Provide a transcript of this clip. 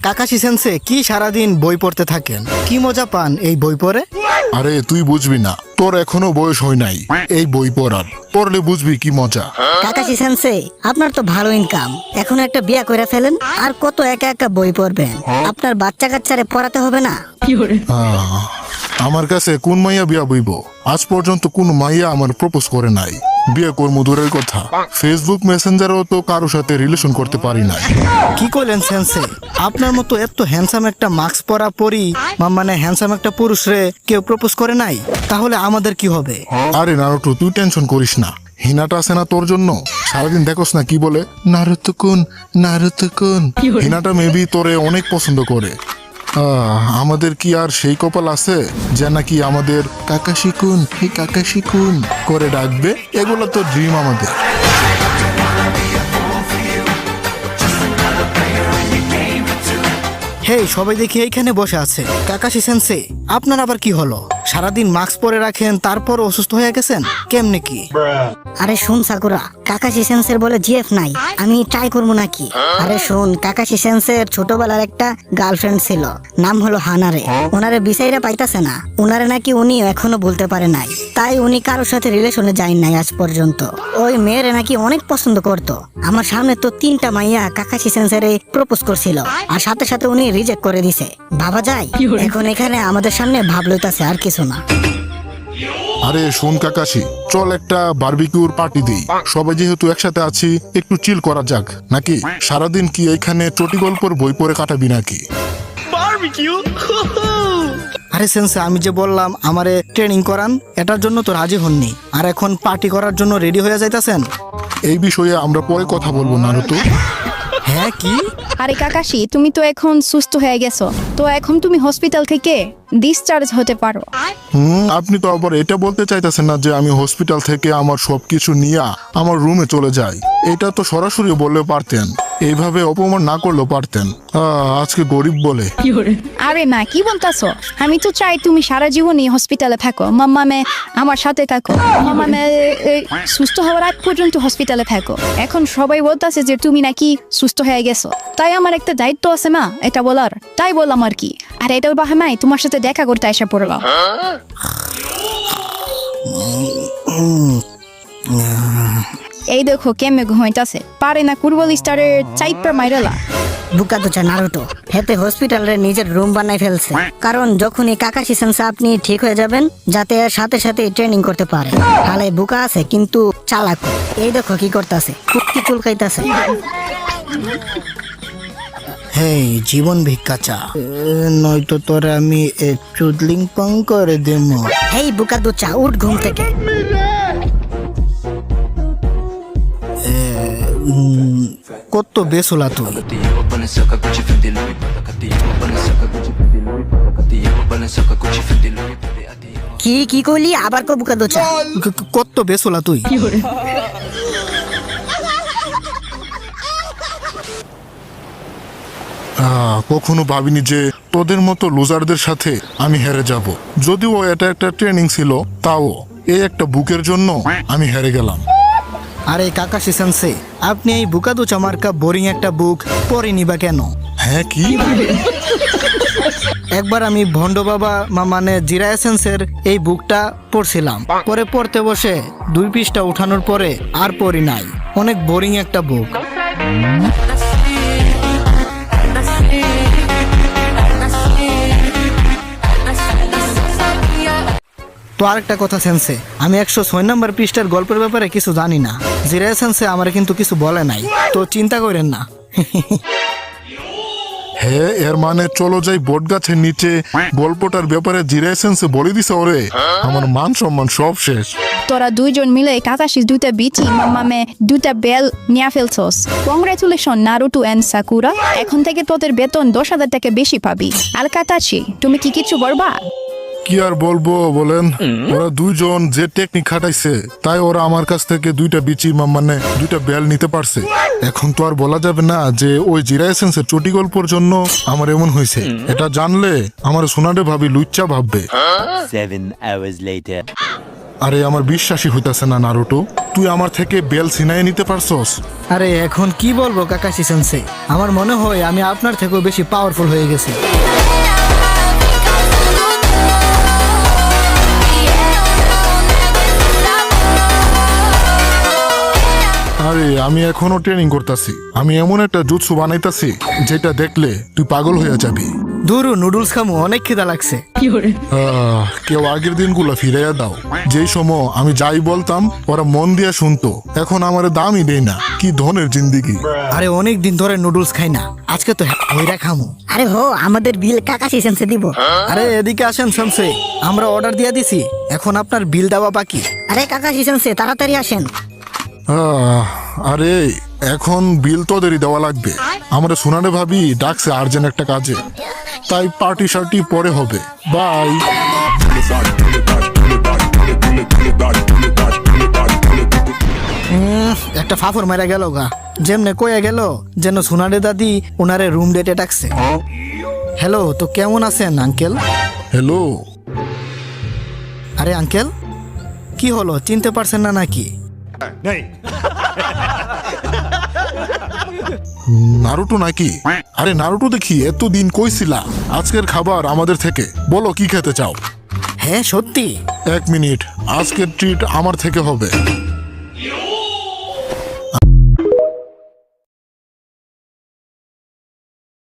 Kakashi সেন্সে কি সারাদিন বই পড়তে থাকেন? কি মজা পান এই বই পড়ে? আরে তুই বুঝবি না, তোর এখনো বয়স হয় নাই এই বই পড়ার। পড়লে বুঝবি কি মজা। কাকাশি সেন্সে আপনার তো ভালো ইনকাম, এখন একটা বিয়া করে ফেলেন, আর কত একা একা বই পড়বেন? আপনার বাচ্চা কাচ্চারে পড়াতে হবে না? আমার কাছে কোন মাইয়া বিয়া বইব? আজ পর্যন্ত কোন মাইয়া আমার প্রপোজ করে নাই। বিয়ে কর্ম দূরের কথা, ফেসবুক মেসেঞ্জারেও তো কারোর সাথে রিলেশন করতে পারি নাই। কি কইলেন সেন্সে? আপনার মতো এত হ্যান্ডসাম একটা মাস্ক পরা পরি মানে হ্যান্ডসাম একটা পুরুষ রে কেউ প্রপোজ করে নাই? তাহলে আমাদের কি হবে? আরে নারুটো, তুই টেনশন করিস না। হিনাটা আছে না তোর জন্য, সারাদিন দেখোস না কি বলে, নারুতো কুন নারুতো কুন। হিনাটা মেবি তোরে অনেক পছন্দ করে। আমাদের কি আর সেই কপাল আছে যে নাকি আমাদের কাকাশি কুন হে কাকাশি কুন করে ডাকবে? এগুলো তো ড্রিম আমাদের। হেই, সবাই দেখি এইখানে বসে আছে। কাকাশি সেন্সে, আপনার আবার কি হলো? সারাদিন মাস্ক পরে রাখেন, তারপর অসুস্থ হয়ে গেছেন কেমনে কি? আরে শুন সাকুরা, কাকাশি সেন্সের বলে জিএফ নাই, আমি ট্রাই করবো নাকি? আরে শুন, কাকাশি সেন্সের ছোটবেলার একটা গার্লফ্রেন্ড ছিল, নাম হলো হানারে। ওনারে বিচাইরা পাইতাছে না, ওনারে নাকি উনি এখনো বলতে পারে নাই, তাই উনি কারোর সাথে রিলেশনে যায় নাই আজ পর্যন্ত। ওই মেয়েরে নাকি অনেক পছন্দ করতো। আমার সামনে তো 3টা মাইয়া কাকাশি সেন্সেরে প্রপোজ করছিল, আর সাথে সাথে উনি রিজেক্ট করে দিছে। ভাবা যায়? এখন এখানে আমাদের সামনে ভাব লইতাছে, আর কিছু না। আরে শোন কাকাশি, চল একটা বারবিকিউর পার্টি দিই। সবাই যেহেতু একসাথে আছি, একটু চিল করা যাক নাকি? সারাদিন কি এইখানে চটি গল্পর বই পড়ে কাটাবি নাকি? আরে সেন্সে, আমি যে বললাম আমারে ট্রেনিং করান, এটার জন্য তো রাজি হননি, আর এখন পার্টি করার জন্য রেডি হয়ে যাইতাছেন? এই বিষয়ে আমরা পরে কথা বলবো নারুতো। হ্যাঁ কি? আরে কাকাশি, তুমি তো এখন সুস্থ হয়ে গেছো, তো এখন তুমি হসপিটাল থেকে ডিসচার্জ হতে পারো। আপনি তো আবার এটা বলতে চাইতেছেন না যে আমি হসপিটাল থেকে আমার সবকিছু নিয়ে আমার রুমে চলে যাই? এটা তো সরাসরি বললে পারতেন, এইভাবে অপমান না করলেও পারতেন। আজকে গরিব বলে। আরে না, কি বলতাছো? আমি তো চাই তুমি সারা জীবনই হসপিটালে থাকো, মাম্মামে আমার সাথে থাকো, মাম্মামে সুস্থ হওয়ার আগ পর্যন্ত হসপিটালে থাকো। এখন সবাই বলতাছে যে তুমি নাকি সুস্থ হয়ে গেছো, তাই আমার একটা দায়িত্ব আছে না এটা বলার, তাই বললাম আর কি। আর এটার বাহানায় তোমার সাথে দেখা করতে এসে পড়লাম। এই দেখো কেমনে ঘুমাইতাছে, পারে না কুরবল স্টারের চাইপা মাইরালা। বুকা দুচা নারুটো হেতে হসপিটালে নিজের রুম বানাই ফেলছে, কারণ যখনই কাকাশি সেন্সে আপনি ঠিক হয়ে যাবেন, যাতে সাথে সাথে ট্রেনিং করতে পারে। হালে বুকা আছে কিন্তু চালাক। এই দেখো কি করতেছে, কুটকি চুলকাইতাছে। হেই, জীবন ভিক্ষা চা, নয়তো তোরে আমি চুদলিং পং করে দেবো। হেই বুকা দুচা, উঠ ঘুম থেকে। কত বেসুলা তুই। কি কি কইলি আবার কো বুকা দুচা? কত বেসুলা তুই। কখনো ভাবিনি যে তোদের মতো লুজারদের সাথে আমি হেরে যাব। যদিও এটা একটা ট্রেনিং ছিল, তাও এই একটা বুকের জন্য আমি হেরে গেলাম। আরে কাকাশি সেন্সে, আপনি এই বুকাদুচা মার্কা বোরিং একটা বুক পড়েনি বা কেন? হ্যাঁ কি? একবার আমি ভন্ড বাবা মানে জিরা এসেন্সের এই বুকটা পড়ছিলাম, পরে পড়তে বসে 2 পৃষ্ঠা উঠানোর পরে আর পড়ি নাই। অনেক বোরিং একটা বুক। তো আরেকটা কথা সেন্সে, আমি 106 নম্বর পৃষ্ঠার গল্পের ব্যাপারে কিছু জানি না। জিরা সেন্সে আমার কিন্তু কিছু বলে নাই, তো চিন্তা করেন না। হ্যাঁ, এর মানে চলো যাই বট গাছের নিচে গল্পটার ব্যাপারে জিরা এসেন্সে বলে দিছে। ওরে, আমার মান সম্মান সব শেষ। তোরা দুইজন মিলে কাকাশি 2টা বিচি, মাম্মামে 2টা বেল নিয়ে ফেলছস। কংগ্রেচুলেশন নারুটো এন্ড সাকুরা, এখন থেকে তোদের বেতন 10,000 টাকা বেশি পাবি। আর কাতাশি, তুমি কি কিছু বলবা? কি আর বলবো বলেন, ওরা দুইজন যে টেকনিক খাটাইছে, তাই ওরা আমার কাছ থেকে 2টা বিচি মানে 2টা বেল নিতে পারছে। এখন তো আর বলা যাবে না যে ওই জিরা এসেন্সের চটি গল্পর জন্য আমার এমন হয়েছে। এটা জানলে আমার সোনারে ভাবি লুচ্চা ভাববে। 7 hours later. আরে আমার বিশ্বাসই হইতাছে না নারুটো, তুই আমার থেকে বেল ছিনাই নিতে পারছস। আরে এখন কি বলবো কাকাশি সেন্সে, আমার মনে হয় আমি আপনার থেকেও বেশি পাওয়ারফুল হয়ে গেছি। আরে আমি এখনো ট্রেনিং করতেছি, আমি এমন একটা জুৎসু বানাইতাছি যেটা দেখলে তুই পাগল হয়ে যাবি। দুরু নুডলস খামু, অনেক খিদা লাগছে। কেউ আগের দিনগুলো ফিরাইয়া দাও, যেই সময় আমি যাই বলতাম ওরা মন দিয়ে শুনতো, এখন আমার দামই দেয় না। কি ধনের জিন্দিগি। আরে অনেক দিন ধরে নুডলস খাই না, আজকে তো হইরা খামু। আরে হো, আমাদের বিল কাকাশি সেন্সে দিব। আরে এদিকে আসেন সেন্সে, আমরা অর্ডার দিয়ে দিছি, এখন আপনার বিল দেওয়া বাকি। আরে কাকাশি সেন্সে তাড়াতাড়ি আসেন। আরে এখন বিল তোদেরই দেওয়া লাগবে। আমরা সোনারে ভাবি ডাকছে আর্জেন্ট একটা কাজে, তাই পার্টি শার্টি পরে হবে। বাই। একটা ফাফর মারা গেল গা, যেমনে কয়ে গেল যেন সোনারে দাদি ওনারে রুম ডেটে ডাকছে। হ্যালো, তো কেমন আছেন আঙ্কেল? হ্যালো। আরে আঙ্কেল, কি হলো, চিনতে পারছেন না নাকি? নারুটো নাকি? আরে নারুটো দেখি এতদিন কইছিলা আজকের খাবার আমাদের থেকে, বলো কি খেতে চাও? হ্যাঁ সত্যি? 1 মিনিট, আজকের ট্রিট আমার থেকে হবে।